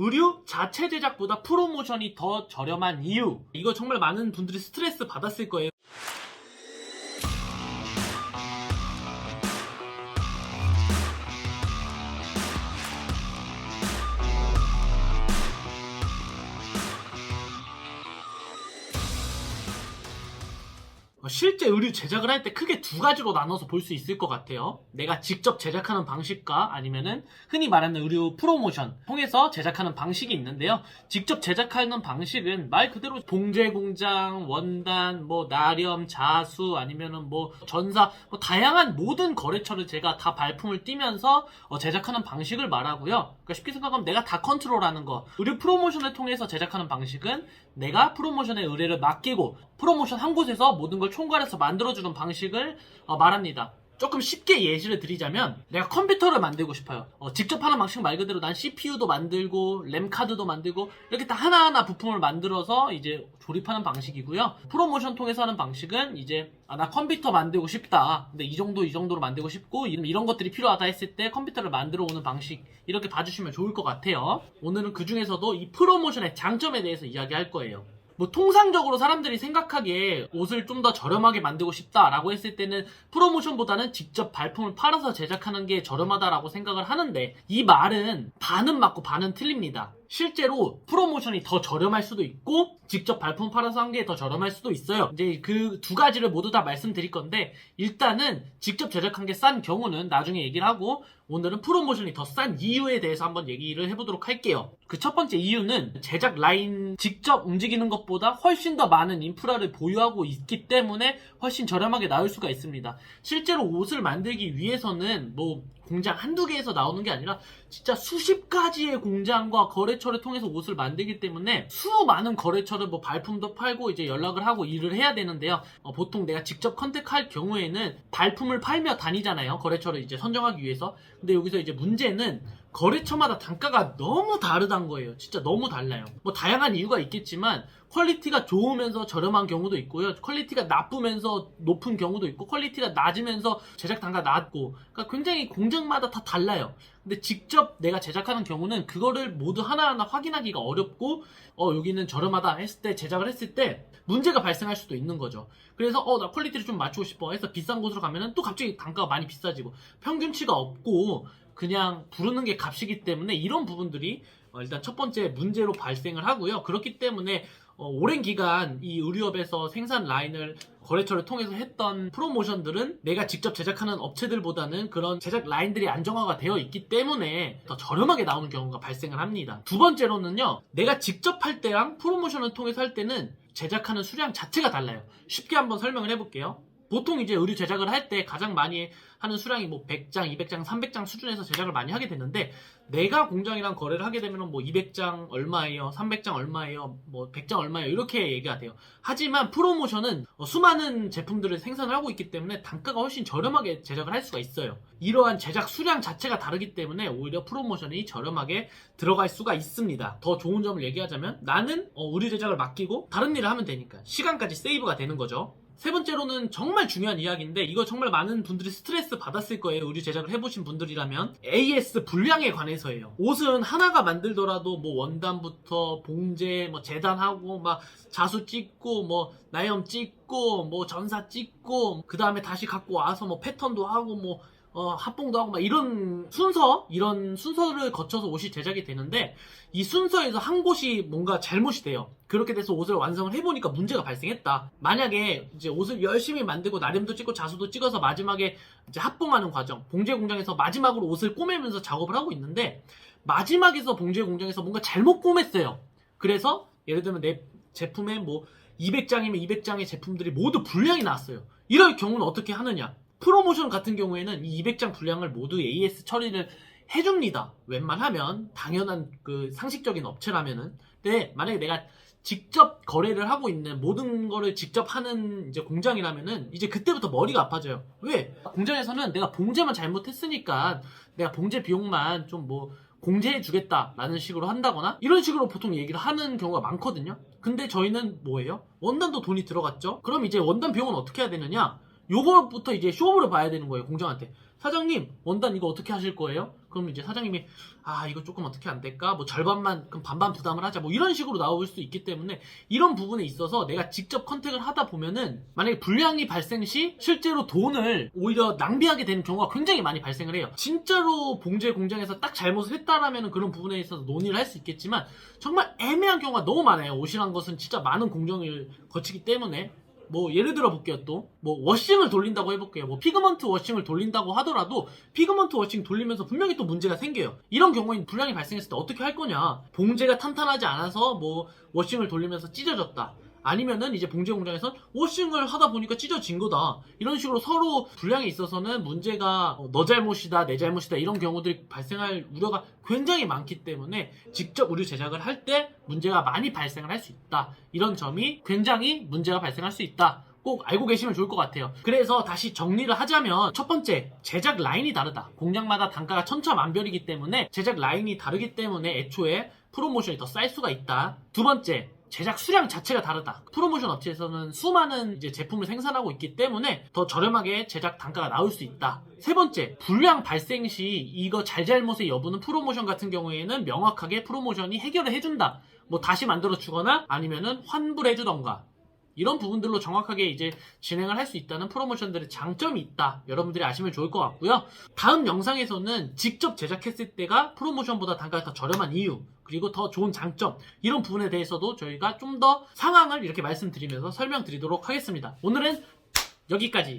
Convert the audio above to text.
의류 자체 제작보다 프로모션이 더 저렴한 이유. 이거 정말 많은 분들이 스트레스 받았을 거예요. 실제 의류 제작을 할 때 크게 두 가지로 나눠서 볼 수 있을 것 같아요. 내가 직접 제작하는 방식과 아니면은 흔히 말하는 의류 프로모션 통해서 제작하는 방식이 있는데요. 직접 제작하는 방식은 말 그대로 봉제 공장, 원단, 뭐 나렴, 자수 아니면은 뭐 전사, 뭐 다양한 모든 거래처를 제가 다 발품을 띄면서 제작하는 방식을 말하고요. 그러니까 쉽게 생각하면 내가 다 컨트롤하는 거. 의류 프로모션을 통해서 제작하는 방식은 내가 프로모션의 의뢰를 맡기고 프로모션 한 곳에서 모든 걸 총괄해서 만들어주는 방식을 말합니다. 조금 쉽게 예시를 드리자면 내가 컴퓨터를 만들고 싶어요. 직접 하는 방식 말 그대로 난 CPU도 만들고 램카드도 만들고 이렇게 다 하나하나 부품을 만들어서 이제 조립하는 방식이고요. 프로모션 통해서 하는 방식은 이제 나 컴퓨터 만들고 싶다. 근데 이 정도로 만들고 싶고 이런 것들이 필요하다 했을 때 컴퓨터를 만들어 오는 방식 이렇게 봐주시면 좋을 것 같아요. 오늘은 그 중에서도 이 프로모션의 장점에 대해서 이야기할 거예요. 뭐 통상적으로 사람들이 생각하기에 옷을 좀 더 저렴하게 만들고 싶다라고 했을 때는 프로모션보다는 직접 발품을 팔아서 제작하는 게 저렴하다라고 생각을 하는데 이 말은 반은 맞고 반은 틀립니다. 실제로 프로모션이 더 저렴할 수도 있고 직접 발품 팔아서 한 게 더 저렴할 수도 있어요. 이제 그 두 가지를 모두 다 말씀드릴 건데 일단은 직접 제작한 게 싼 경우는 나중에 얘기를 하고 오늘은 프로모션이 더 싼 이유에 대해서 한번 얘기를 해보도록 할게요. 그 첫 번째 이유는 제작 라인 직접 움직이는 것보다 훨씬 더 많은 인프라를 보유하고 있기 때문에 훨씬 저렴하게 나올 수가 있습니다. 실제로 옷을 만들기 위해서는 뭐 공장 한두 개에서 나오는 게 아니라 진짜 수십 가지의 공장과 거래처를 통해서 옷을 만들기 때문에 수많은 거래처를 뭐 발품도 팔고 이제 연락을 하고 일을 해야 되는데요. 보통 내가 직접 컨택할 경우에는 발품을 팔며 다니잖아요. 거래처를 이제 선정하기 위해서. 근데 여기서 이제 문제는 거래처마다 단가가 너무 다르다는 거예요. 진짜 너무 달라요. 뭐 다양한 이유가 있겠지만 퀄리티가 좋으면서 저렴한 경우도 있고요. 퀄리티가 나쁘면서 높은 경우도 있고 퀄리티가 낮으면서 제작 단가 낮고 그러니까 굉장히 공장마다 다 달라요. 근데 직접 내가 제작하는 경우는 그거를 모두 하나하나 확인하기가 어렵고 여기는 저렴하다 했을 때 제작을 했을 때 문제가 발생할 수도 있는 거죠. 그래서 나 퀄리티를 좀 맞추고 싶어 해서 비싼 곳으로 가면은 또 갑자기 단가가 많이 비싸지고 평균치가 없고 그냥 부르는 게 값이기 때문에 이런 부분들이 일단 첫 번째 문제로 발생을 하고요. 그렇기 때문에 오랜 기간 이 의류업에서 생산 라인을 거래처를 통해서 했던 프로모션들은 내가 직접 제작하는 업체들보다는 그런 제작 라인들이 안정화가 되어 있기 때문에 더 저렴하게 나오는 경우가 발생을 합니다. 두 번째로는요. 내가 직접 할 때랑 프로모션을 통해서 할 때는 제작하는 수량 자체가 달라요. 쉽게 한번 설명을 해볼게요. 보통 이제 의류 제작을 할 때 가장 많이 하는 수량이 뭐 100장, 200장, 300장 수준에서 제작을 많이 하게 되는데 내가 공장이랑 거래를 하게 되면 뭐 200장 얼마예요, 300장 얼마예요, 뭐 100장 얼마예요 이렇게 얘기가 돼요. 하지만 프로모션은 수많은 제품들을 생산을 하고 있기 때문에 단가가 훨씬 저렴하게 제작을 할 수가 있어요. 이러한 제작 수량 자체가 다르기 때문에 오히려 프로모션이 저렴하게 들어갈 수가 있습니다. 더 좋은 점을 얘기하자면 나는 의류 제작을 맡기고 다른 일을 하면 되니까 시간까지 세이브가 되는 거죠. 세 번째로는 정말 중요한 이야기인데 이거 정말 많은 분들이 스트레스 받았을 거예요. 의류 제작을 해보신 분들이라면 AS 분량에 관해서예요. 옷은 하나가 만들더라도 뭐 원단부터 봉제, 뭐 재단하고 막 자수 찍고 뭐 나염 찍고 뭐 전사 찍고 그 다음에 다시 갖고 와서 뭐 패턴도 하고 뭐 합봉도 하고 막 이런 순서를 거쳐서 옷이 제작이 되는데 이 순서에서 한 곳이 뭔가 잘못이 돼요. 그렇게 돼서 옷을 완성을 해보니까 문제가 발생했다. 만약에 이제 옷을 열심히 만들고 나름도 찍고 자수도 찍어서 마지막에 이제 합봉하는 과정, 봉제 공장에서 마지막으로 옷을 꼬매면서 작업을 하고 있는데 마지막에서 봉제 공장에서 뭔가 잘못 꼬맸어요. 그래서 예를 들면 내 제품에 뭐 200장이면 200장의 제품들이 모두 불량이 나왔어요. 이럴 경우는 어떻게 하느냐? 프로모션 같은 경우에는 이 200장 분량을 모두 AS 처리를 해줍니다. 웬만하면 당연한 그 상식적인 업체라면은. 근데 만약에 내가 직접 거래를 하고 있는 모든 거를 직접 하는 이제 공장이라면은 이제 그때부터 머리가 아파져요. 왜? 공장에서는 내가 봉제만 잘못했으니까 내가 봉제 비용만 좀 뭐 공제해 주겠다라는 식으로 한다거나 이런 식으로 보통 얘기를 하는 경우가 많거든요. 근데 저희는 뭐예요? 원단도 돈이 들어갔죠? 그럼 이제 원단 비용은 어떻게 해야 되느냐? 요거부터 이제 쇼업으로 봐야 되는 거예요. 공장한테. 사장님 원단 이거 어떻게 하실 거예요? 그럼 이제 사장님이 이거 조금 어떻게 안 될까? 뭐 절반만 그럼 반반 부담을 하자. 뭐 이런 식으로 나올 수 있기 때문에 이런 부분에 있어서 내가 직접 컨택을 하다 보면은 만약에 불량이 발생 시 실제로 돈을 오히려 낭비하게 되는 경우가 굉장히 많이 발생을 해요. 진짜로 봉제 공장에서 딱 잘못을 했다라면은 그런 부분에 있어서 논의를 할 수 있겠지만 정말 애매한 경우가 너무 많아요. 옷이란 것은 진짜 많은 공정을 거치기 때문에 뭐 예를 들어 볼게요. 또 뭐 워싱을 돌린다고 해볼게요. 뭐 피그먼트 워싱을 돌린다고 하더라도 피그먼트 워싱 돌리면서 분명히 또 문제가 생겨요. 이런 경우에 불량이 발생했을 때 어떻게 할 거냐. 봉제가 탄탄하지 않아서 뭐 워싱을 돌리면서 찢어졌다. 아니면은 이제 봉제 공장에선 워싱을 하다 보니까 찢어진 거다. 이런 식으로 서로 불량에 있어서는 문제가 너 잘못이다, 내 잘못이다 이런 경우들이 발생할 우려가 굉장히 많기 때문에 직접 의류 제작을 할 때 문제가 많이 발생을 할 수 있다. 이런 점이 굉장히 문제가 발생할 수 있다. 꼭 알고 계시면 좋을 것 같아요. 그래서 다시 정리를 하자면 첫 번째, 제작 라인이 다르다. 공장마다 단가가 천차만별이기 때문에 제작 라인이 다르기 때문에 애초에 프로모션이 더 쌀 수가 있다. 두 번째, 제작 수량 자체가 다르다. 프로모션 업체에서는 수많은 이제 제품을 생산하고 있기 때문에 더 저렴하게 제작 단가가 나올 수 있다. 세 번째, 불량 발생 시 이거 잘잘못의 여부는 프로모션 같은 경우에는 명확하게 프로모션이 해결을 해준다. 뭐 다시 만들어 주거나 아니면은 환불해 주던가. 이런 부분들로 정확하게 이제 진행을 할 수 있다는 프로모션들의 장점이 있다. 여러분들이 아시면 좋을 것 같고요. 다음 영상에서는 직접 제작했을 때가 프로모션보다 단가가 더 저렴한 이유, 그리고 더 좋은 장점, 이런 부분에 대해서도 저희가 좀 더 상황을 이렇게 말씀드리면서 설명드리도록 하겠습니다. 오늘은 여기까지.